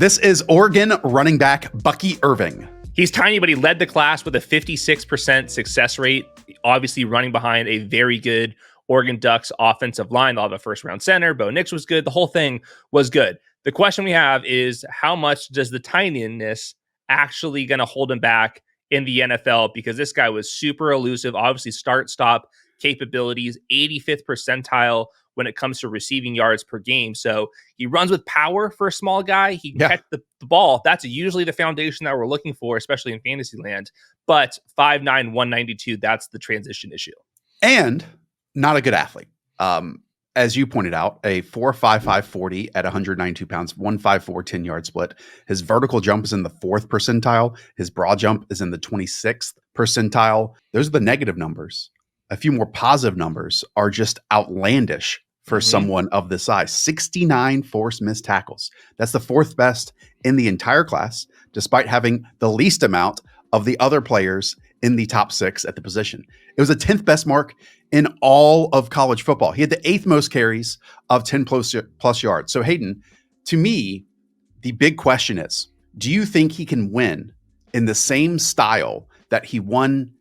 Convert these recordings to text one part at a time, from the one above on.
This is Oregon running back Bucky Irving. He's tiny, but he led the class with a 56% success rate, obviously running behind a very good Oregon Ducks offensive line. They'll have a first-round center. Bo Nix was good. The whole thing was good. The question we have is, how much does the tininess actually going to hold him back in the NFL? Because this guy was super elusive, obviously start-stop capabilities, 85th percentile when it comes to receiving yards per game. So he runs with power for a small guy. He can catch the ball. That's usually the foundation that we're looking for, especially in fantasy land. But 5'9", 192, that's the transition issue. And not a good athlete. As you pointed out, a 4.55 40 at 192 pounds, 1.54 10-yard split. His vertical jump is in the 4th percentile. His broad jump is in the 26th percentile. Those are the negative numbers. A few more positive numbers are just outlandish for someone of this size. 69 forced missed tackles. That's the 4th best in the entire class, despite having the least amount of the other players in the top 6 at the position. It was a 10th best mark in all of college football. He had the 8th most carries of 10 plus yards. So Hayden, to me, the big question is, do you think he can win in the same style that he won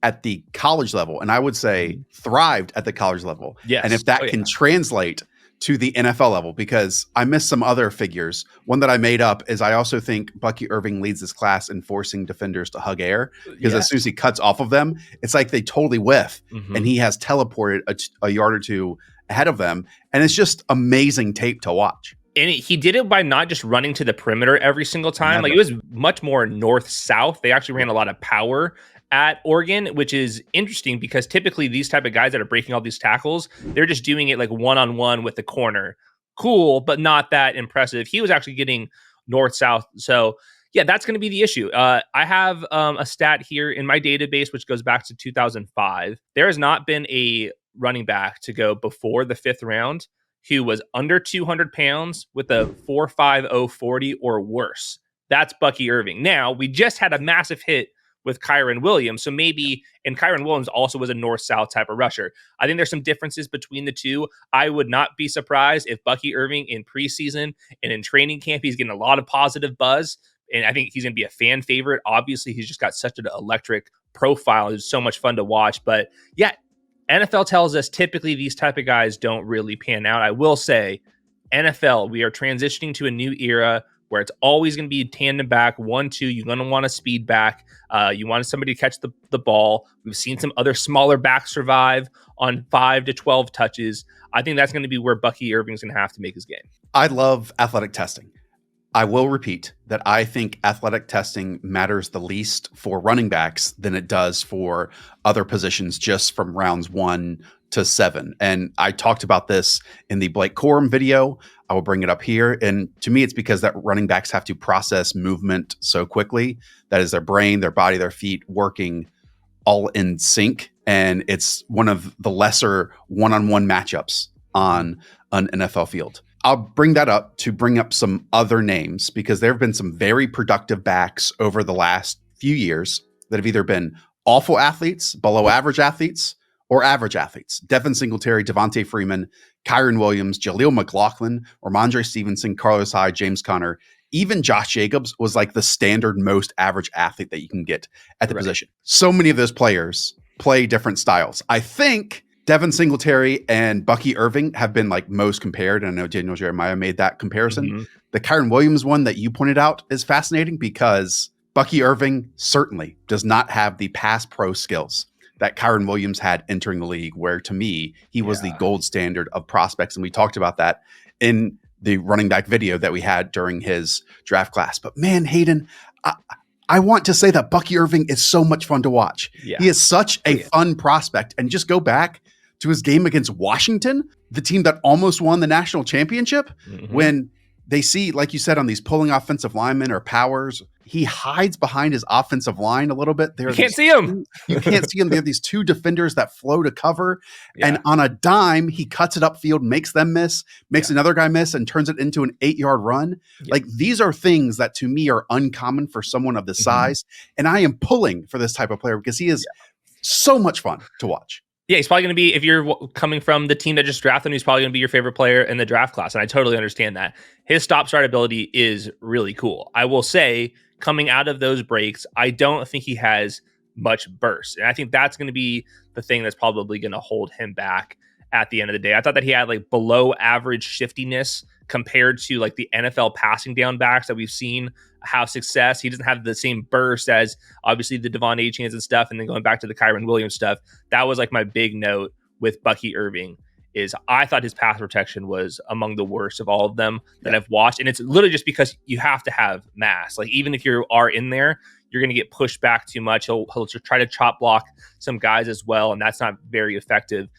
at the college level? And I would say thrived at the college level. Yes. And if that can translate to the NFL level, because I missed some other figures. One that I made up is I also think Bucky Irving leads this class in forcing defenders to hug air, because as soon as he cuts off of them, it's like they totally whiff and he has teleported a yard or two ahead of them. And it's just amazing tape to watch. And he did it by not just running to the perimeter every single time. Like, it was much more north-south. They actually ran a lot of power at Oregon, which is interesting because typically these type of guys that are breaking all these tackles, they're just doing it like one-on-one with the corner. Cool, but not that impressive. He was actually getting north-south. So yeah, that's going to be the issue. I have a stat here in my database, which goes back to 2005. There has not been a running back to go before the 5th round who was under 200 pounds with a 4.50 40 or worse. That's Bucky Irving. Now, we just had a massive hit with Kyren Williams. So maybe, and Kyren Williams also was a north-south type of rusher. I think there's some differences between the two. I would not be surprised if Bucky Irving in preseason and in training camp, he's getting a lot of positive buzz. And I think he's going to be a fan favorite. Obviously, he's just got such an electric profile. It's so much fun to watch. But yeah, NFL tells us typically these type of guys don't really pan out. I will say, NFL, we are transitioning to a new era where it's always going to be tandem back, 1-2. You're going to want a speed back. You want somebody to catch the ball. We've seen some other smaller backs survive on 5 to 12 touches. I think that's going to be where Bucky Irving's going to have to make his game. I love athletic testing. I will repeat that I think athletic testing matters the least for running backs than it does for other positions just from rounds 1 to 7. And I talked about this in the Blake Corum video. I will bring it up here. And to me, it's because that running backs have to process movement so quickly. That is their brain, their body, their feet working all in sync. And it's one of the lesser one-on-one matchups on an NFL field. I'll bring that up to bring up some other names, because there have been some very productive backs over the last few years that have either been awful athletes, below average athletes, or average athletes. Devin Singletary, Devontae Freeman, Kyren Williams, Jaleel McLaughlin, Ramondre Stevenson, Carlos Hyde, James Conner. Even Josh Jacobs was like the standard most average athlete that you can get at the position. So many of those players play different styles. I think Devin Singletary and Bucky Irving have been like most compared. And I know Daniel Jeremiah made that comparison. The Kyren Williams one that you pointed out is fascinating because Bucky Irving certainly does not have the pass pro skills that Kyren Williams had entering the league, where to me, he was the gold standard of prospects. And we talked about that in the running back video that we had during his draft class. But man, Hayden, I want to say that Bucky Irving is so much fun to watch. He is such a fun prospect. And just go back to his game against Washington, the team that almost won the national championship, when they see, like you said, on these pulling offensive linemen or powers, he hides behind his offensive line a little bit. You can't see him. You can't see him. They have these 2 defenders that flow to cover. And on a dime, he cuts it upfield, makes them miss, makes another guy miss, and turns it into an 8-yard run. Like, these are things that to me are uncommon for someone of this size. And I am pulling for this type of player because he is so much fun to watch. Yeah, he's probably going to be, if you're coming from the team that just drafted him, he's probably going to be your favorite player in the draft class. And I totally understand that. His stop-start ability is really cool. I will say, coming out of those breaks, I don't think he has much burst. And I think that's going to be the thing that's probably going to hold him back at the end of the day. I thought that he had like below average shiftiness compared to like the NFL passing down backs that we've seen have success. He doesn't have the same burst as obviously the Devon Achans and stuff. And then going back to the Kyren Williams stuff, that was like my big note with Bucky Irving is I thought his pass protection was among the worst of all of them that I've watched. And it's literally just because you have to have mass. Like even if you are in there, you're going to get pushed back too much. He'll try to chop block some guys as well. And that's not very effective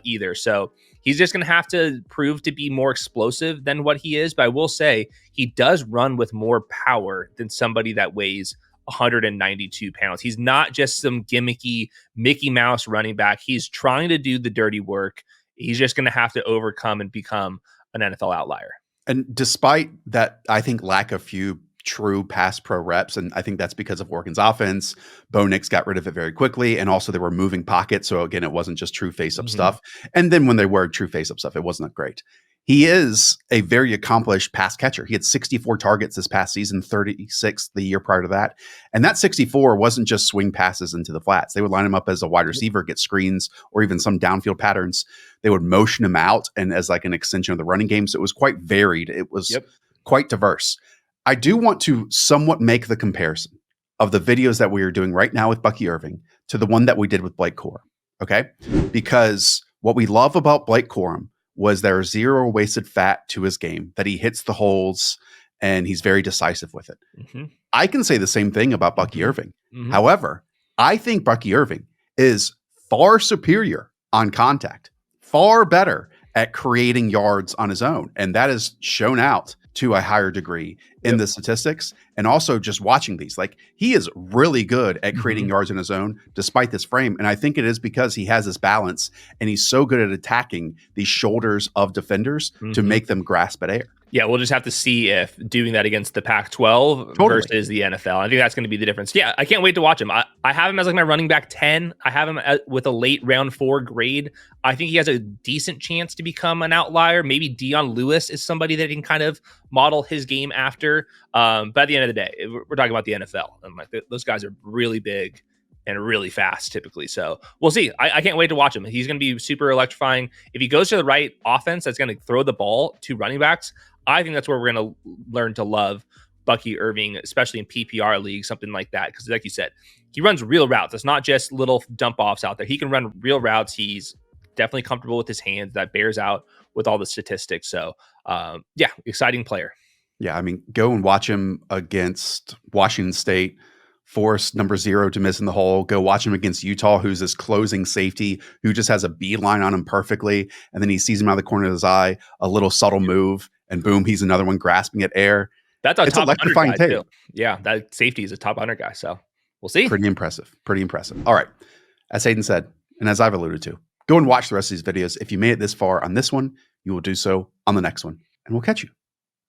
either. So he's just going to have to prove to be more explosive than what he is. But I will say he does run with more power than somebody that weighs 192 pounds. He's not just some gimmicky Mickey Mouse running back. He's trying to do the dirty work. He's just going to have to overcome and become an NFL outlier. And despite that, I think lack of few true pass pro reps, and I think that's because of Oregon's offense. Bo Nix got rid of it very quickly, and also they were moving pockets. So again, it wasn't just true face-up stuff. And then when they were true face-up stuff, it wasn't that great. He is a very accomplished pass catcher. He had 64 targets this past season, 36 the year prior to that. And that 64 wasn't just swing passes into the flats. They would line him up as a wide receiver, get screens, or even some downfield patterns. They would motion him out and as like an extension of the running game. So it was quite varied. It was quite diverse. I do want to somewhat make the comparison of the videos that we are doing right now with Bucky Irving to the one that we did with Blake Corum. Okay? Because what we love about Blake Corum was there's zero wasted fat to his game, that he hits the holes and he's very decisive with it. I can say the same thing about Bucky Irving. However, I think Bucky Irving is far superior on contact, far better at creating yards on his own. And that is shown out to a higher degree in the statistics, and also just watching these. Like, he is really good at creating yards on his own despite this frame. And I think it is because he has this balance and he's so good at attacking these shoulders of defenders to make them grasp at air. Yeah, we'll just have to see if doing that against the Pac-12 versus the NFL. I think that's going to be the difference. Yeah, I can't wait to watch him. I have him as like my running back 10. I have him with a late round 4 grade. I think he has a decent chance to become an outlier. Maybe Dion Lewis is somebody that can kind of model his game after. But at the end of the day, we're talking about the NFL. And like those guys are really big and really fast typically. So we'll see. I can't wait to watch him. He's going to be super electrifying. If he goes to the right offense that's going to throw the ball to running backs, I think that's where we're going to learn to love Bucky Irving, especially in PPR leagues, something like that. Because like you said, he runs real routes. It's not just little dump offs out there. He can run real routes. He's definitely comfortable with his hands. That bears out with all the statistics. So yeah, exciting player. Yeah, I mean, go and watch him against Washington State, force number 0 to miss in the hole. Go watch him against Utah, who's this closing safety who just has a beeline on him perfectly. And then he sees him out of the corner of his eye, a little subtle move, and boom, he's another one grasping at air. That's a top 100 guy too. Yeah, that safety is a top 100 guy. So we'll see. Pretty impressive. Pretty impressive. All right. As Hayden said, and as I've alluded to, go and watch the rest of these videos. If you made it this far on this one, you will do so on the next one. And we'll catch you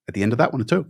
at the end of that one too.